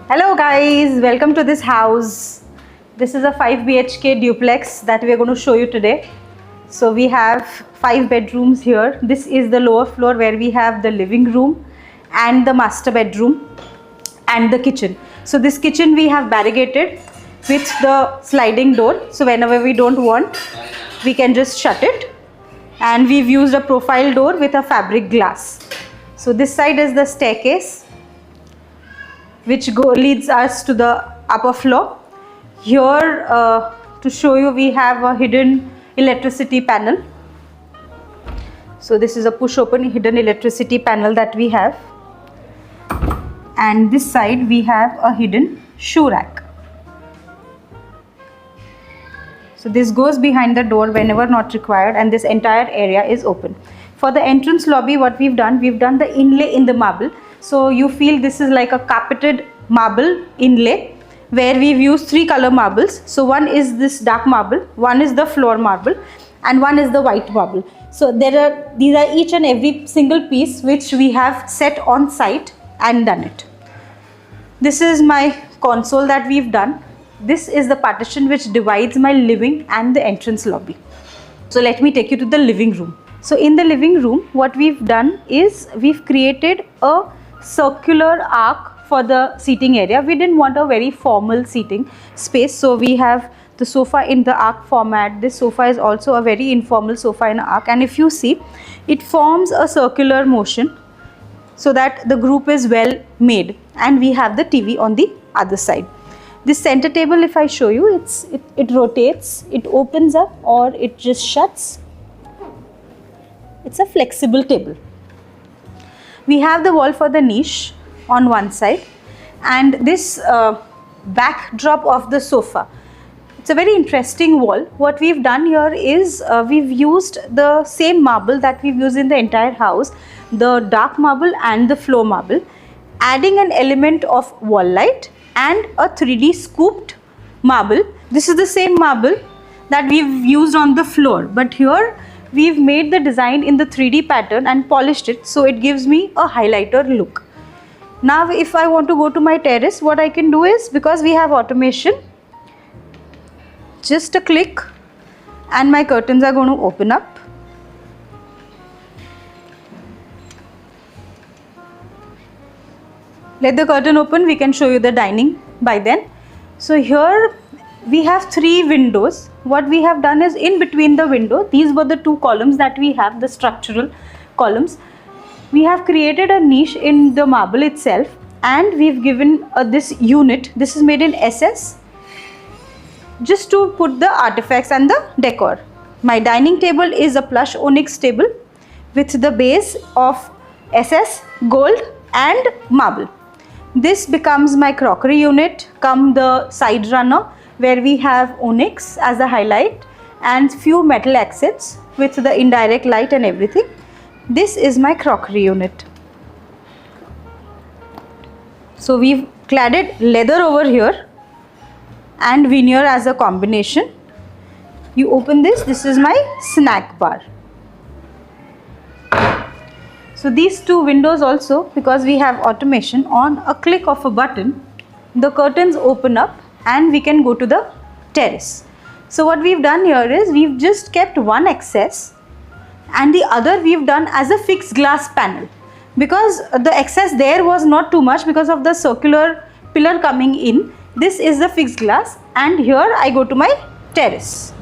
Hello guys, welcome to this house. This is a 5 BHK duplex that we are going to show you today. So we have 5 bedrooms here. This is the lower floor where we have the living room and the master bedroom and the kitchen. So this kitchen we have barricaded with the sliding door. So whenever we don't want, we can just shut it. And we've used a profile door with a fabric glass. So this side is the staircase which leads us to the upper floor. Here to show you, we have a hidden electricity panel. So this is a push open hidden electricity panel that we have, and this side we have a hidden shoe rack. So this goes behind the door whenever not required, and this entire area is open. For the entrance lobby, what we've done the inlay in the marble. So you feel this is like a carpeted marble inlay where we've used 3 color marbles. So one is this dark marble, one is the floor marble, and one is the white marble. So these are each and every single piece which we have set on site and done it. This is my console that we've done. This is the partition which divides my living and the entrance lobby. So let me take you to the living room. So in the living room, what we've done is we've created a circular arc for the seating area. We didn't want a very formal seating space, so we have the sofa in the arc format. This sofa is also a very informal sofa in an arc, and if you see, it forms a circular motion so that the group is well made, and we have the TV on the other side. This center table, if I show you, it rotates, it opens up, or it just shuts. It's a flexible table. We have the wall for the niche on one side, and this backdrop of the sofa. It's a very interesting wall. What we've done here is we've used the same marble that we've used in the entire house, the dark marble and the floor marble, adding an element of wall light and a 3D scooped marble. This is the same marble that we've used on the floor, but here we've made the design in the 3D pattern and polished it, so it gives me a highlighter look. Now if I want to go to my terrace, what I can do is, because we have automation, just a click and my curtains are going to open up. Let the curtain open, we can show you the dining by then. So here we have 3 windows. What we have done is, in between the window, these were the 2 columns that we have, the structural columns. We have created a niche in the marble itself, and we've given this unit. This is made in SS, just to put the artifacts and the decor. My dining table is a plush onyx table with the base of SS, gold and marble. This becomes my crockery unit, come the side runner, where we have onyx as a highlight and few metal accents with the indirect light and everything. This is my crockery unit. So we've cladded leather over here and veneer as a combination. You open this is my snack bar. So these 2 windows also, because we have automation, on a click of a button, the curtains open up and we can go to the terrace. So what we've done here is we've just kept one excess, and the other we've done as a fixed glass panel, because the excess there was not too much because of the circular pillar coming in. This is the fixed glass, and here I go to my terrace.